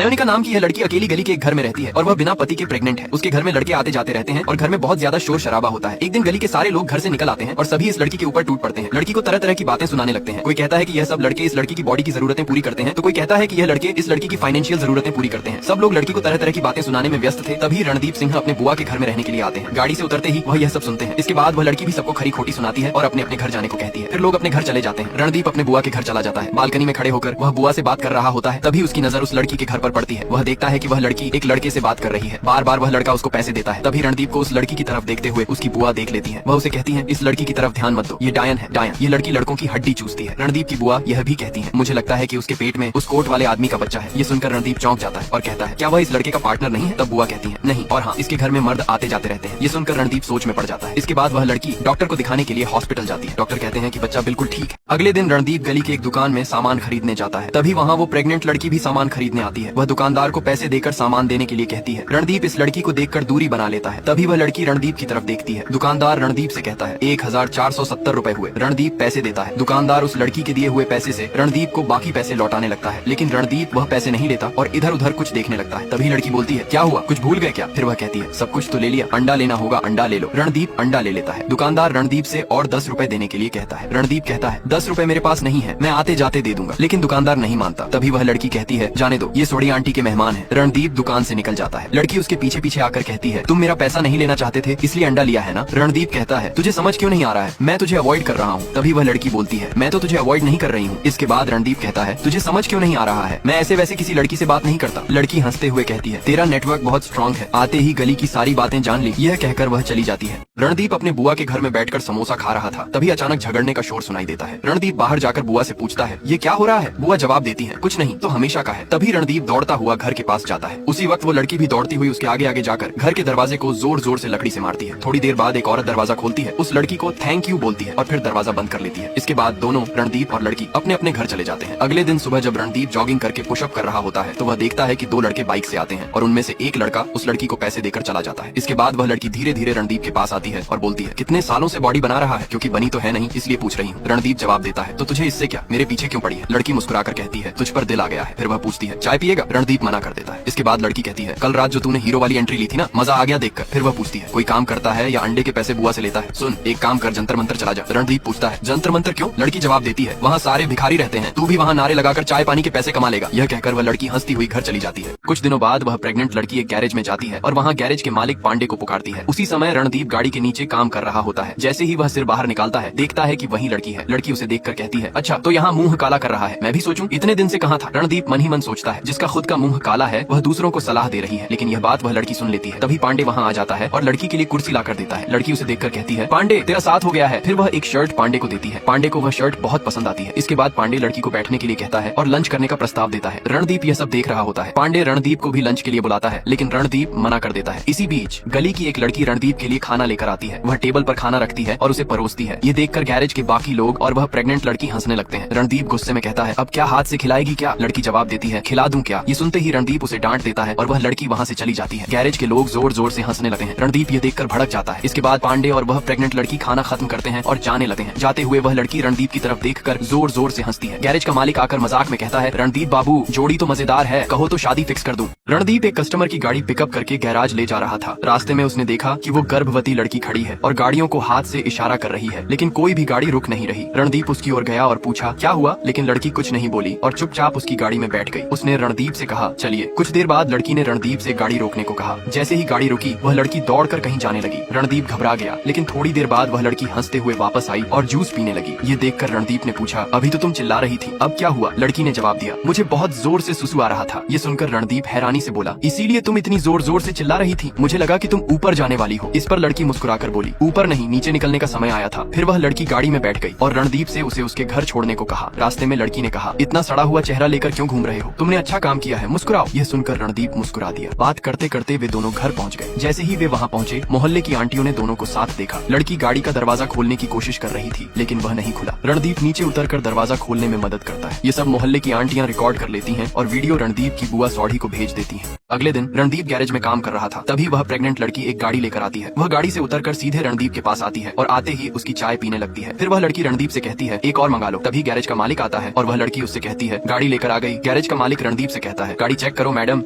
नयोनिका नाम की यह लड़की अकेली गली के एक घर में रहती है और वह बिना पति के प्रेग्नेंट है। उसके घर में लड़के आते जाते रहते हैं और घर में बहुत ज्यादा शोर शराबा होता है। एक दिन गली के सारे लोग घर से निकल आते हैं और सभी इस लड़की के ऊपर टूट पड़ते हैं। लड़की को तरह तरह की बातें सुनाने लगते हैं। कोई कहता है कि यह सब लड़के इस लड़की की बॉडी की जरूरतें पूरी करते हैं, तो कोई कहता है कि यह लड़के इस लड़की की फाइनेंशियल जरूरतें पूरी करते हैं। सब लोग लड़की को तरह तरह की बातें सुनाने में व्यस्त थे। तभी रणदीप सिंह अपने बुआ के घर में रहने के लिए आते हैं। गाड़ी से उतरते ही वह यह सब सुनते हैं। इसके बाद वह लड़की भी सबको खरी खोटी सुनाती है और अपने अपने घर जाने को कहती है। फिर लोग अपने घर चले जाते हैं। रणदीप अपने बुआ के घर चला जाता है। बालकनी में खड़े होकर वह बुआ से बात कर रहा होता है। तभी उसकी नजर उस लड़की के घर पर पड़ती है। वह देखता है कि वह लड़की एक लड़के से बात कर रही है। बार बार वह लड़का उसको पैसे देता है। तभी रणदीप को उस लड़की की तरफ देखते हुए उसकी बुआ देख लेती है। वह उसे कहती है, इस लड़की की तरफ ध्यान मत दो, ये डायन है, डायन। ये लड़की लड़कों की हड्डी चूसती है। रणदीप की बुआ यह भी कहती है, मुझे लगता है कि उसके पेट में उस कोट वाले आदमी का बच्चा है। ये सुनकर रणदीप चौंक जाता है और कहता है, क्या वह इस लड़के का पार्टनर नहीं है? तब बुआ कहती है, नहीं, और हाँ, इसके घर में मर्द आते जाते रहते हैं। ये सुनकर रणदीप सोच में पड़ जाता है। इसके बाद वह लड़की डॉक्टर को दिखाने के लिए हॉस्पिटल जाती है। डॉक्टर कहते हैं कि बच्चा बिल्कुल ठीक है। अगले दिन रणदीप गली की एक दुकान में सामान खरीदने जाता है। तभी वहाँ वो प्रेग्नेंट लड़की भी सामान खरीदने आती है। वह दुकानदार को पैसे देकर सामान देने के लिए कहती है। रणदीप इस लड़की को देखकर दूरी बना लेता है। तभी वह लड़की रणदीप की तरफ देखती है। दुकानदार रणदीप से कहता है, 1470 रुपए हुए। रणदीप पैसे देता है। दुकानदार उस लड़की के दिए हुए पैसे से रणदीप को बाकी पैसे लौटाने लगता है, लेकिन रणदीप वह पैसे नहीं लेता और इधर उधर कुछ देखने लगता है। तभी लड़की बोलती है, क्या हुआ, कुछ भूल गए क्या? फिर वह कहती है, सब कुछ तो ले लिया, अंडा लेना होगा, अंडा ले लो। रणदीप अंडा ले लेता है। दुकानदार रणदीप से और 10 रुपए देने के लिए कहता है। रणदीप कहता है, 10 रुपए मेरे पास नहीं है, मैं आते जाते दे दूंगा। लेकिन दुकानदार नहीं मानता। तभी वह लड़की कहती है, जाने दो, ये सोडी आंटी के मेहमान है। रणदीप दुकान से निकल जाता है। लड़की उसके पीछे पीछे आकर कहती है, तुम मेरा पैसा नहीं लेना चाहते थे, इसलिए अंडा लिया है ना? रणदीप कहता है, तुझे समझ क्यों नहीं आ रहा है, मैं तुझे अवॉइड कर रहा हूँ। तभी वह लड़की बोलती है, मैं तो तुझे अवॉइड नहीं कर रही हूँ। इसके बाद रणदीप कहता है, तुझे समझ क्यों नहीं आ रहा है, मैं ऐसे वैसे किसी लड़की से बात नहीं करता। लड़की हंसते हुए कहती है, तेरा नेटवर्क बहुत स्ट्रॉन्ग है, आते ही गली की सारी बातें जान ली। यह कहकर वह चली जाती है। रणदीप अपने बुआ के घर में बैठकर समोसा खा रहा था। तभी अचानक झगड़ने का शोर सुनाई देता है। रणदीप बाहर जाकर बुआ से पूछता है, ये क्या हो रहा है? बुआ जवाब देती है, कुछ नहीं, तो हमेशा का है। तभी रणदीप दौड़ता हुआ घर के पास जाता है। उसी वक्त वो लड़की भी दौड़ती हुई उसके आगे आगे जाकर घर के दरवाजे को जोर जोर से लकड़ी से मारती है। थोड़ी देर बाद एक औरत दरवाजा खोलती है, उस लड़की को थैंक यू बोलती है और फिर दरवाजा बंद कर लेती है। इसके बाद दोनों, रणदीप और लड़की, अपने अपने घर चले जाते हैं। अगले दिन सुबह जब रणदीप जॉगिंग करके पुशअप कर रहा होता है तो वह देखता है कि 2 लड़के बाइक से आते हैं और उनमें से एक लड़का उस लड़की को पैसे देकर चला जाता है। इसके बाद वह लड़की धीरे धीरे रणदीप के पास आती है और बोलती है, कितने सालों से बॉडी बना रहा है? क्योंकि बनी तो है नहीं, इसलिए पूछ रही हूँ। रणदीप जवाब देता है, तो तुझे इससे क्या, मेरे पीछे क्यों पड़ी है? लड़की मुस्कुराकर कहती है, तुझ पर दिल आ गया है। फिर वह पूछती है, चाय पिएगा? रणदीप मना कर देता है। इसके बाद लड़की कहती है, कल रात जो तूने हीरो वाली एंट्री ली थी ना, मजा आ गया देखकर। फिर वह पूछती है, कोई काम करता है या अंडे के पैसे बुआ से लेता है? सुन, एक काम कर, जंतर मंतर चला जा। रणदीप पूछता है, जंतर मंतर क्यों? लड़की जवाब देती है, वहाँ सारे भिखारी रहते हैं, तू भी वहाँ नारे लगाकर चाय पानी के पैसे कमा लेगा। यह कहकर वह लड़की हंसती हुई घर चली जाती है। कुछ दिनों बाद वह प्रेग्नेंट लड़की एक गैरेज में जाती है और वहाँ गैरेज के मालिक पांडे को पुकारती है। उसी समय रणदीप गाड़ी के नीचे काम कर रहा होता है। जैसे ही वह सिर बाहर निकालता है, देखता है कि वही लड़की है। लड़की उसे देखकर कहती है, अच्छा तो यहाँ मुंह काला कर रहा है, मैं भी सोचूं, इतने दिन से कहाँ था? रणदीप मन ही मन सोचता है, जिसका खुद का मुंह काला है वह दूसरों को सलाह दे रही है, लेकिन यह बात वह लड़की सुन लेती है। तभी पांडे वहाँ आ जाता है और लड़की के लिए कुर्सी लाकर देता है। लड़की उसे देखकर कहती है, पांडे तेरा साथ हो गया है। फिर वह एक शर्ट पांडे को देती है। पांडे को वह शर्ट बहुत पसंद आती है। इसके बाद पांडे लड़की को बैठने के लिए कहता है और लंच करने का प्रस्ताव देता है। रणदीप यह सब देख रहा होता है। पांडे रणदीप को भी लंच के लिए बुलाता है, लेकिन रणदीप मना कर देता है। इसी बीच गली की एक लड़की रणदीप के लिए खाना लेकर आती है। वह टेबल पर खाना रखती है और उसे परोसती है। ये देखकर गैरेज के बाकी लोग और वह प्रेग्नेंट लड़की हंसने लगते हैं। रणदीप गुस्से में कहता है, अब क्या हाथ से खिलाएगी क्या? लड़की जवाब देती है, खिला दूं क्या? ये सुनते ही रणदीप उसे डांट देता है और वह लड़की वहाँ से चली जाती है। गैरेज के लोग जोर जोर से हंसने लगते हैं। रणदीप ये देखकर भड़क जाता है। इसके बाद पांडे और वह प्रेग्नेंट लड़की खाना खत्म करते हैं और जाने लगते हैं। जाते हुए वह लड़की रणदीप की तरफ देखकर जोर जोर से हंसती है। गैरेज का मालिक आकर मजाक में कहता है, रणदीप बाबू जोड़ी तो मजेदार है, कहो तो शादी फिक्स कर दूं। रणदीप एक कस्टमर की गाड़ी पिकअप करके गैराज ले जा रहा था। रास्ते में उसने देखा कि वो गर्भवती लड़की खड़ी है और गाड़ियों को हाथ से इशारा कर रही है, लेकिन कोई भी गाड़ी रुक नहीं रही। रणदीप उसकी ओर गया और पूछा, क्या हुआ? लेकिन लड़की कुछ नहीं बोली और चुपचाप उसकी गाड़ी में बैठ गई। उसने रणदीप से कहा, चलिए। कुछ देर बाद लड़की ने रणदीप से गाड़ी रोकने को कहा। जैसे ही गाड़ी रुकी वह लड़की दौड़कर कहीं जाने लगी। रणदीप घबरा गया, लेकिन थोड़ी देर बाद वह लड़की हंसते हुए वापस आई और जूस पीने लगी। ये देखकर रणदीप ने पूछा, अभी तो तुम चिल्ला रही थी, अब क्या हुआ? लड़की ने जवाब दिया, मुझे बहुत जोर से सुसु आ रहा था। ये सुनकर रणदीप हैरानी से बोला, इसीलिए तुम इतनी जोर जोर से चिल्ला रही थी? मुझे लगा कि तुम ऊपर जाने वाली हो। इस पर लड़की मुस्कुराकर बोली, ऊपर नहीं, नीचे निकलने का समय आया था। फिर वह लड़की गाड़ी में बैठ गई और रणदीप से उसे उसके घर छोड़ने को कहा। रास्ते में लड़की ने कहा, इतना सड़ा हुआ चेहरा लेकर क्यों घूम रहे हो? तुमने अच्छा काम किया है, मुस्कुराओ। यह सुनकर रणदीप मुस्कुरा दिया। बात करते करते वे दोनों घर पहुंच गए। जैसे ही वे वहां पहुंचे, मोहल्ले की आंटियों ने दोनों को साथ देखा। लड़की गाड़ी का दरवाजा खोलने की कोशिश कर रही थी, लेकिन वह नहीं खुला। रणदीप नीचे उतरकर दरवाजा खोलने में मदद करता है। ये सब मोहल्ले की आंटियां रिकॉर्ड कर लेती हैं और वीडियो रणदीप की बुआ सौड़ी को भेज देती हैं। अगले दिन रणदीप गैरेज में काम कर रहा था। तभी वह प्रेग्नेंट लड़की एक गाड़ी लेकर आती है। वह गाड़ी से उतरकर सीधे रणदीप के पास आती है और आते ही उसकी चाय पीने लगती है। फिर वह लड़की रणदीप से कहती है एक और मंगा लो। तभी गैरेज का मालिक आता है और वह लड़की उससे कहती है गाड़ी लेकर आ गई। गैरेज का मालिक रणदीप से कहता है गाड़ी चेक करो मैडम,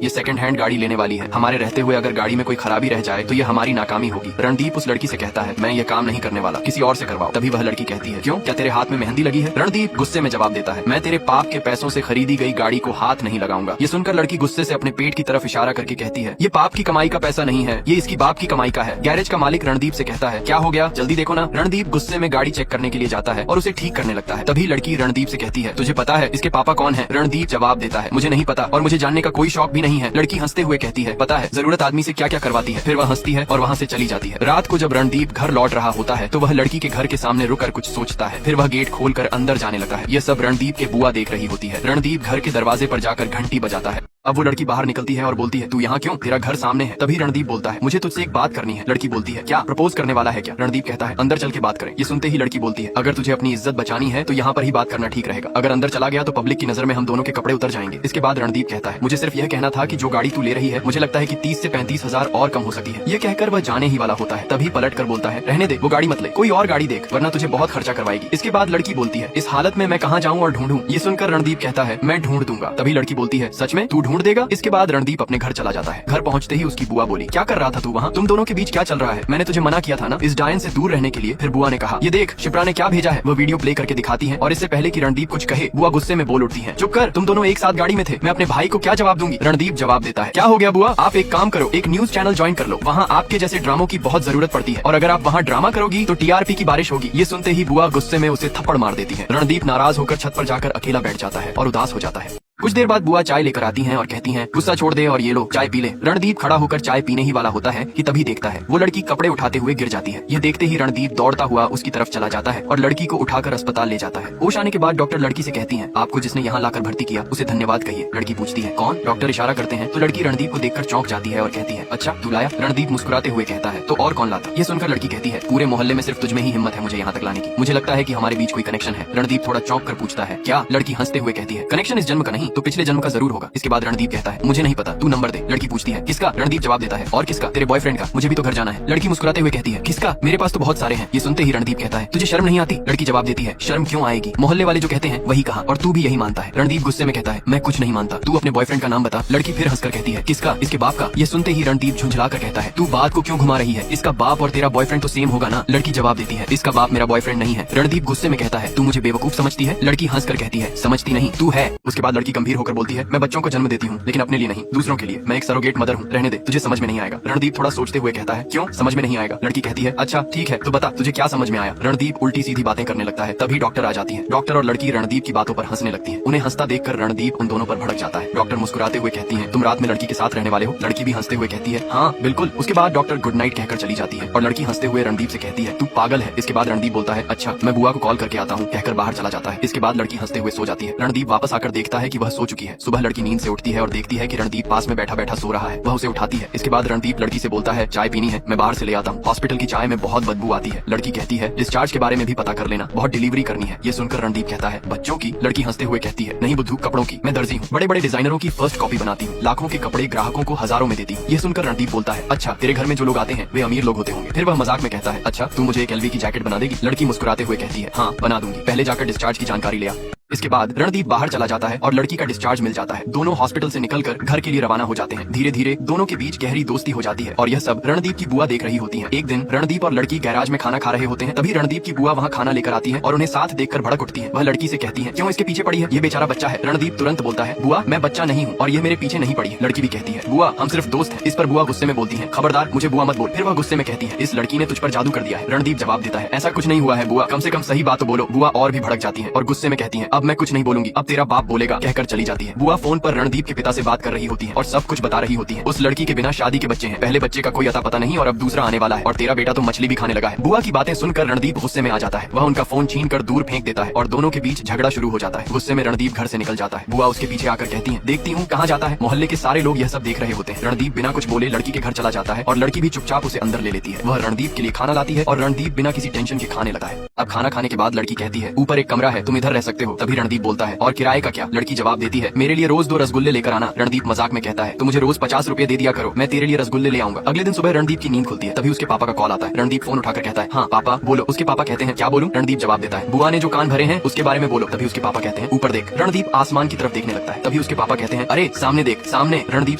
ये सेकंड हैंड गाड़ी लेने वाली है। हमारे रहते हुए अगर गाड़ी में कोई खराबी रह जाए तो ये हमारी नाकामी होगी। रणदीप उस लड़की से कहता है मैं ये काम नहीं करने वाला, किसी और से करवाओ। तभी वह लड़की कहती है क्यों, क्या तेरे हाथ में मेहंदी लगी है? रणदीप गुस्से में जवाब देता है मैं तेरे पाप के पैसों से खरीदी गई गाड़ी को हाथ नहीं लगाऊंगा। ये सुनकर लड़की गुस्से से अपने पेट की तरफ इशारा करके कहती है ये पाप की कमाई का पैसा नहीं है, ये इसकी बाप की कमाई का है। गैरेज का मालिक रणदीप से कहता है क्या हो गया, जल्दी देखो ना। रणदीप गुस्से में गाड़ी चेक करने के लिए जाता है और उसे ठीक करने लगता है। तभी लड़की रणदीप से कहती है तुझे पता है इसके पापा कौन है? रणदीप जवाब देता है मुझे नहीं पता और मुझे जानने का कोई शौक भी नहीं है। लड़की हंसते हुए कहती है पता है जरूरत आदमी से क्या क्या करवाती है। फिर वह हंसती है और वहाँ से चली जाती है। रात को जब रणदीप घर लौट रहा होता है तो वह लड़की के घर के सामने रुककर कुछ सोचता है। फिर वह गेट खोलकर अंदर जाने लगता है। यह सब रणदीप के बुआ देख रही होती है। रणदीप घर के दरवाजे पर जाकर घंटी बजाता है। अब वो लड़की बाहर निकलती है और बोलती है तू यहाँ क्यों, तेरा घर सामने है। तभी रणदीप बोलता है मुझे तुझसे एक बात करनी है। लड़की बोलती है क्या, प्रपोज करने वाला है क्या? रणदीप कहता है अंदर चल के बात करें। ये सुनते ही लड़की बोलती है अगर तुझे अपनी इज्जत बचानी है तो यहाँ पर ही बात करना ठीक रहेगा, अगर अंदर चला गया तो पब्लिक की नजर में हम दोनों के कपड़े उतर जाएंगे। इसके बाद रणदीप कहता है मुझे सिर्फ यह कहना था कि जो गाड़ी तू ले रही है मुझे लगता है कि 30 से 35 हजार और कम हो सकती है। ये कहकर वह जाने ही वाला होता है। तभी पलट कर बोलता है रहने दे, वो गाड़ी मत ले, कोई और गाड़ी देख वरना तुझे बहुत खर्चा करवाएगी। इसके बाद लड़की बोलती है इस हालत में मैं कहाँ जाऊँ और ढूंढूं? ये सुनकर रणदीप कहता है मैं ढूंढ दूंगा। तभी लड़की बोलती है सच में, तू ढूंढ देगा? इसके बाद रणदीप अपने घर चला जाता है। घर पहुंचते ही उसकी बुआ बोली क्या कर रहा था तू वहाँ, तुम दोनों के बीच क्या चल रहा है? मैंने तुझे मना किया था ना इस डायन से दूर रहने के लिए। फिर बुआ ने कहा ये देख शिप्रा ने क्या भेजा है। वो वीडियो प्ले करके दिखाती है और इससे पहले कि रणदीप कुछ कहे बुआ गुस्से में बोल उठती है चुप कर, तुम दोनों एक साथ गाड़ी में थे, मैं अपने भाई को क्या जवाब दूंगी? रणदीप जवाब देता है क्या हो गया बुआ, आप एक काम करो, एक न्यूज चैनल ज्वाइन कर लो, वहाँ आपके जैसे ड्रामों की बहुत जरूरत पड़ती है और अगर आप वहाँ ड्रामा करोगी तो टीआरपी की बारिश होगी। ये सुनते ही बुआ गुस्से में उसे थप्पड़ मार देती है। रणदीप नाराज होकर छत पर जाकर अकेला बैठ जाता है और उदास हो जाता है। कुछ देर बाद बुआ चाय लेकर आती हैं और कहती हैं गुस्सा छोड़ दे और ये लो चाय पी ले। रणदीप खड़ा होकर चाय पीने ही वाला होता है कि तभी देखता है वो लड़की कपड़े उठाते हुए गिर जाती है। यह देखते ही रणदीप दौड़ता हुआ उसकी तरफ चला जाता है और लड़की को उठाकर अस्पताल ले जाता है। होश आने के बाद डॉक्टर लड़की से कहती है आपको जिसने यहाँ लाकर भर्ती किया उसे धन्यवाद कहिए। लड़की पूछती है कौन? डॉक्टर इशारा करते हैं तो लड़की रणदीप को देखकर चौंक जाती है और कहती है अच्छा तू लाया? रणदीप मुस्कुराते हुए कहता है तो और कौन लाता? ये सुनकर लड़की कहती है पूरे मोहल्ले में सिर्फ तुझमें ही हिम्मत है मुझे यहाँ तक लाने की, मुझे लगता है कि हमारे बीच कोई कनेक्शन है। रणदीप थोड़ा चौंक कर पूछता है क्या? लड़की हंसते हुए कहती है कनेक्शन इस जन्म का नहीं तो पिछले जन्म का जरूर होगा। इसके बाद रणदीप कहता है मुझे नहीं पता, तू नंबर दे। लड़की पूछती है किसका? रणदीप जवाब देता है और किसका? तेरे बॉयफ्रेंड का, मुझे भी तो घर जाना है। लड़की मुस्कुराते हुए कहती है किसका? मेरे पास तो बहुत सारे हैं। ये सुनते ही रणदीप कहता है तुझे शर्म नहीं आती? लड़की जवाब देती है शर्म क्यों आएगी, मोहल्ले वाले जो कहते हैं वही कहा और तू भी यही मानता है। रणदीप गुस्से में कहता है मैं कुछ नहीं मानता, तू अपने बॉयफ्रेंड का नाम बता। लड़की फिर हंसकर कहती है किसका? इसके बाप का। ये सुनते ही रणदीप झुंझला कर कहता है तू बात को क्यों घुमा रही है, इसका बाप और तेरा बॉयफ्रेंड तो सेम होगा ना। लड़की जवाब देती है इसका बाप मेरा बॉयफ्रेंड नहीं है। रणदीप गुस्से में कहता है तू मुझे बेवकूफ समझती है? लड़की हंसकर कहती है समझती नहीं, तू है। उसके बाद लड़की गंभीर होकर बोलती है मैं बच्चों को जन्म देती हूँ लेकिन अपने लिए नहीं, दूसरों के लिए, मैं एक सरोगेट मदर हूँ, रहने दे, तुझे समझ में नहीं आएगा। रणदीप थोड़ा सोचते हुए कहता है क्यों समझ में नहीं आएगा? लड़की कहती है अच्छा ठीक है तो बता तुझे क्या समझ में आया। रणदीप उल्टी सीधी बातें करने लगता है। तभी डॉक्टर आ जाती है। डॉक्टर और लड़की रणदीप की बातों पर हंसने लगती है। उन्हें हंसता देखकर रणदीप उन दोनों पर भड़क जाता है। डॉक्टर मुस्कुराते हुए कहती है तुम रात में लड़की के साथ रहने वाले हो? लड़की भी हंसते हुए कहती है हाँ बिल्कुल। उसके बाद डॉक्टर गुड नाइट कहकर चली जाती है और लड़की हंसते हुए रणदीप से कहती है तू पागल है। इसके बाद रणदीप बोलता है अच्छा मैं बुआ को कॉल करके आता हूँ कहकर बाहर चला जाता है। इसके बाद लड़की हंसते हुए सो जाती है। रणदीप वापस आकर देखता है कि वह सो चुकी है। सुबह लड़की नींद से उठती है और देखती है कि रणदीप पास में बैठा बैठा सो रहा है। वह उसे उठाती है। इसके बाद रणदीप लड़की से बोलता है चाय पीनी है, मैं बाहर से ले आता हूँ, हॉस्पिटल की चाय में बहुत बदबू आती है। लड़की कहती है डिस्चार्ज के बारे में भी पता कर लेना, बहुत डिलीवरी करनी है। ये सुनकर रणदीप कहता है बच्चों की? लड़की हंसते हुए कहती है नहीं बुद्धू, कपड़ों की, मैं दर्जी हूँ, बड़े बड़े डिजाइनरों की फर्स्ट कॉपी बनाती हूँ, लाखों के कपड़े ग्राहकों को हजारों में देती हूँ। ये सुनकर रणदीप बोलता है अच्छा तेरे घर में जो लोग आते हैं वे अमीर लोग होते होंगे। फिर वह मजाक में कहता है अच्छा तू मुझे एक एलवी की जैकेट बना देगी? लड़की मुस्कुराते हुए कहती है हाँ बना दूंगी, पहले जाकर डिस्चार्ज की जानकारी ले आ। इसके बाद रणदीप बाहर चला जाता है और लड़की का डिस्चार्ज मिल जाता है। दोनों हॉस्पिटल से निकलकर घर के लिए रवाना हो जाते हैं। धीरे धीरे दोनों के बीच गहरी दोस्ती हो जाती है और यह सब रणदीप की बुआ देख रही होती है। एक दिन रणदीप और लड़की गैराज में खाना खा रहे होते हैं। तभी रणदीप की बुआ वहाँ खाना लेकर आती है और उन्हें साथ देखकर भड़क उठती है। वह लड़की से कहती है क्यों इसके पीछे पड़ी है, ये बेचारा बच्चा है। रणदीप तुरंत बोलता है बुआ मैं बच्चा नहीं हूँ और ये मेरे पीछे नहीं पड़ी है। लड़की भी कहती है बुआ हम सिर्फ दोस्त हैं। इस पर बुआ गुस्से में बोलती है खबरदार मुझे बुआ मत बोल। फिर वह गुस्से में कहती है इस लड़की ने तुझ पर जादू कर दिया है। रणदीप जवाब देता है ऐसा कुछ नहीं हुआ है बुआ, कम से कम सही बात तो बोलो। बुआ और भी भड़क जाती है और गुस्से में कहती है अब मैं कुछ नहीं बोलूंगी, अब तेरा बाप बोलेगा, कहकर चली जाती है। बुआ फोन पर रणदीप के पिता से बात कर रही होती है और सब कुछ बता रही होती है। उस लड़की के बिना शादी के बच्चे हैं, पहले बच्चे का कोई अता पता नहीं और अब दूसरा आने वाला है और तेरा बेटा तो मछली भी खाने लगा है। बुआ की बातें सुनकर रणदीप गुस्से में आ जाता है। वह उनका फोन छीन कर दूर फेंक देता है और दोनों के बीच झगड़ा शुरू हो जाता है। गुस्से में रणदीप घर से निकल जाता है। बुआ उसके पीछे आकर कहती है देखती हूँ कहाँ जाता है। मोहल्ले के सारे लोग यह सब देख रहे होते हैं। रणदीप बिना कुछ बोले लड़की के घर चला जाता है और लड़की भी चुपचाप उसे अंदर ले लेती है। वह रणदीप के लिए खाना लाती है और रणदीप बिना किसी टेंशन के खाने लगा है। अब खाना खाने के बाद लड़की कहती है ऊपर एक कमरा है, तुम इधर रह सकते हो। तभी रणदीप बोलता है और किराए का क्या? लड़की जवाब देती है मेरे लिए रोज 2 रसगुल्ले लेकर आना। रणदीप मजाक में कहता है तो मुझे रोज 50 रुपए दे दिया करो, मैं तेरे लिए रसगुल्ले ले आऊंगा। अगले दिन सुबह रणदीप की नींद खुलती है, तभी उसके पापा का कॉल आता है। रणदीप फोन उठाकर कहता है हाँ पापा बोलो। उसके पापा कहते हैं क्या बोलूं? रणदीप जवाब देता है बुआ ने जो कान भरे हैं उसके बारे में बोलो। तभी उसके पापा कहते हैं ऊपर देख। रणदीप आसमान की तरफ देखने लगता है। तभी उसके पापा कहते हैं अरे सामने देख सामने। रणदीप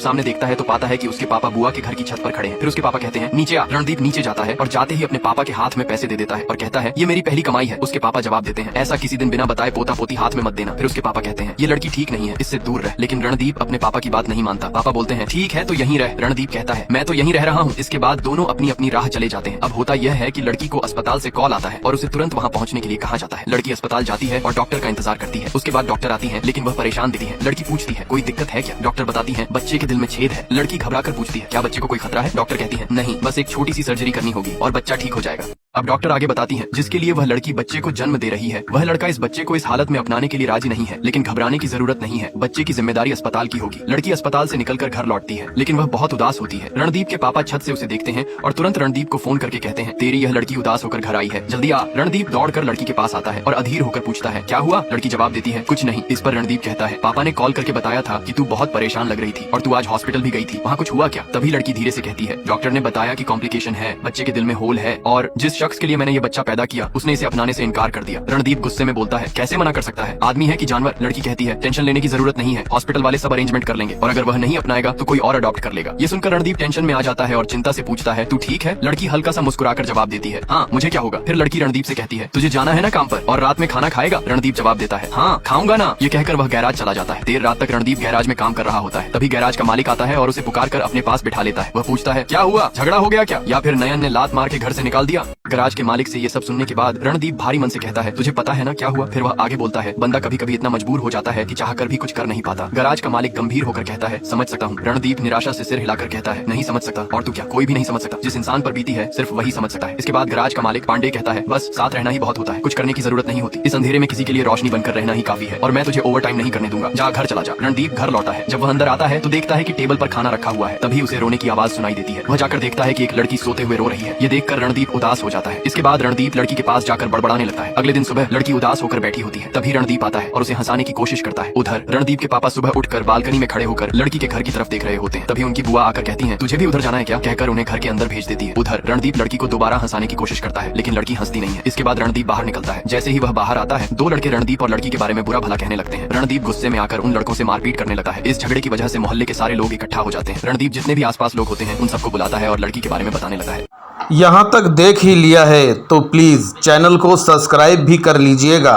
सामने देखता है तो पाता है कि उसके पापा बुआ के घर की छत पर खड़े हैं। फिर उसके पापा कहते हैं नीचे आ। रणदीप नीचे जाता है और जाते ही अपने पापा के हाथ में पैसे दे देता है और कहता है ये मेरी पहली कमाई है। उसके पापा जवाब देते हैं ऐसा किसी दिन बिना बताए पोता पोती हाथ में मत देना। फिर उसके पापा कहते हैं ये लड़की ठीक नहीं है, इससे दूर रह। लेकिन रणदीप अपने पापा की बात नहीं मानता। पापा बोलते हैं ठीक है तो यहीं रह। रणदीप कहता है मैं तो यहीं रह रहा हूँ। इसके बाद दोनों अपनी अपनी राह चले जाते हैं। अब होता यह है कि लड़की को अस्पताल से कॉल आता है और उसे तुरंत वहाँ पहुँचने के लिए कहा जाता है। लड़की अस्पताल जाती है और डॉक्टर का इंतजार करती है। उसके बाद डॉक्टर आती है लेकिन वह परेशान दिखती है। लड़की पूछती है कोई दिक्कत है क्या? डॉक्टर बताती है बच्चे के दिल में छेद है। लड़की घबरा कर पूछती है क्या बच्चे को कोई खतरा है? डॉक्टर कहती है नहीं, बस एक छोटी सी सर्जरी करनी होगी और बच्चा ठीक हो जाएगा। अब डॉक्टर आगे बताती है जिसके लिए वह लड़की बच्चे को जन्म दे रही है वह लड़का इस बच्चे को इस हालत में अपनाने के लिए राजी नहीं है। लेकिन घबराने की जरूरत नहीं है, बच्चे की जिम्मेदारी अस्पताल की होगी। लड़की अस्पताल से निकलकर घर लौटती है लेकिन वह बहुत उदास होती है। रणदीप के पापा छत से उसे देखते हैं और तुरंत रणदीप को फोन करके कहते हैं तेरी यह लड़की उदास होकर घर आई है, जल्दी आ। रणदीप दौड़कर लड़की के पास आता है और अधीर होकर पूछता है क्या हुआ? लड़की जवाब देती है कुछ नहीं। इस पर रणदीप कहता है पापा ने कॉल करके बताया था कि तू बहुत परेशान लग रही थी और तू आज हॉस्पिटल भी गई थी, वहाँ कुछ हुआ क्या? तभी लड़की धीरे से कहती है डॉक्टर ने बताया कि कॉम्प्लिकेशन है, बच्चे के दिल में होल है और जिस शख्स के लिए मैंने ये बच्चा पैदा किया उसने इसे अपनाने से इनकार कर दिया। रणदीप गुस्से में बोलता है कैसे मना कर सकता है, आदमी है कि जानवर? लड़की कहती है टेंशन लेने की जरूरत नहीं है, हॉस्पिटल वाले सब अरेंजमेंट कर लेंगे और अगर वह नहीं अपनाएगा तो कोई और अडॉप्ट कर लेगा। ये सुनकर रणदीप टेंशन में आ जाता है और चिंता से पूछता है तू ठीक है? लड़की हल्का सा मुस्कुराकर जवाब देती है हाँ मुझे क्या होगा। फिर लड़की रणदीप से कहती है तुझे जाना है ना काम पर और रात में खाना खाएगा? रणदीप जवाब देता है हाँ खाऊंगा ना। ये कहकर वह गैराज चला जाता है। देर रात तक रणदीप गैराज में काम कर रहा होता है। तभी गैराज का मालिक आता है और उसे पुकार कर अपने पास बिठा लेता है। वह पूछता है क्या हुआ, झगड़ा हो गया क्या या फिर नयन ने लात मार के घर से निकाल दिया? गैराज के मालिक से ये सब सुनने के बाद रणदीप भारी मन से कहता है तुझे पता है ना क्या हुआ? फिर वह आगे बोलता है बंदा कभी कभी इतना मजबूर हो जाता है कि चाहकर भी कुछ कर नहीं पाता। गैराज का मालिक गंभीर होकर कहता है समझ सकता हूँ। रणदीप निराशा से सिर हिलाकर कहता है नहीं समझ सकता। और तू क्या? कोई भी नहीं समझ सकता, जिस इंसान पर बीती है सिर्फ वही समझ सकता है। इसके बाद गैराज का मालिक पांडे कहता है बस साथ रहना ही बहुत होता है, कुछ करने की जरूरत नहीं होती, इस अंधेरे में किसी के लिए रोशनी बनकर रहना ही काफी है और मैं तुझे ओवर टाइम नहीं करने दूंगा, जा घर चला जा। रणदीप घर लौटा है। जब वह अंदर आता है तो देखता है कि टेबल पर खाना रखा हुआ है। तभी उसे रोने की आवाज सुनाई देती है। वह जाकर देखता है कि एक लड़की सोते हुए रो रही है। ये देखकर रणदीप उदास हो जाता है। इसके बाद रणदीप लड़की के पास जाकर बड़बड़ाने लगता है। अगले दिन सुबह लड़की उदास होकर बैठी होती है। तभी रणदीप आता है और उसे हंसाने की कोशिश करता है। उधर रणदीप के पापा सुबह उठकर बालकनी में खड़े होकर लड़की के घर की तरफ देख रहे होते हैं। तभी उनकी बुआ आकर कहती है तुझे भी उधर जाना है क्या? कहकर उन्हें घर के अंदर भेज देती है। उधर रणदीप लड़की को दोबारा हंसाने की कोशिश करता है लेकिन लड़की हंसती नहीं है। इसके बाद रणदीप बाहर निकलता है। जैसे ही वह बाहर आता है 2 लड़के रणदीप और लड़की के बारे में बुरा भला कहने लगते हैं। रणदीप गुस्से में आकर उन लड़कों से मारपीट करने लगता है। इस झगड़े की वजह से मोहल्ले के सारे लोग इकट्ठा हो जाते हैं। रणदीप जितने भी आसपास लोग होते हैं उन सबको बुलाता है और लड़की के बारे में बताने लगता है। यहाँ तक देख ही लिया है तो प्लीज चैनल को सब्सक्राइब भी कर लीजिएगा।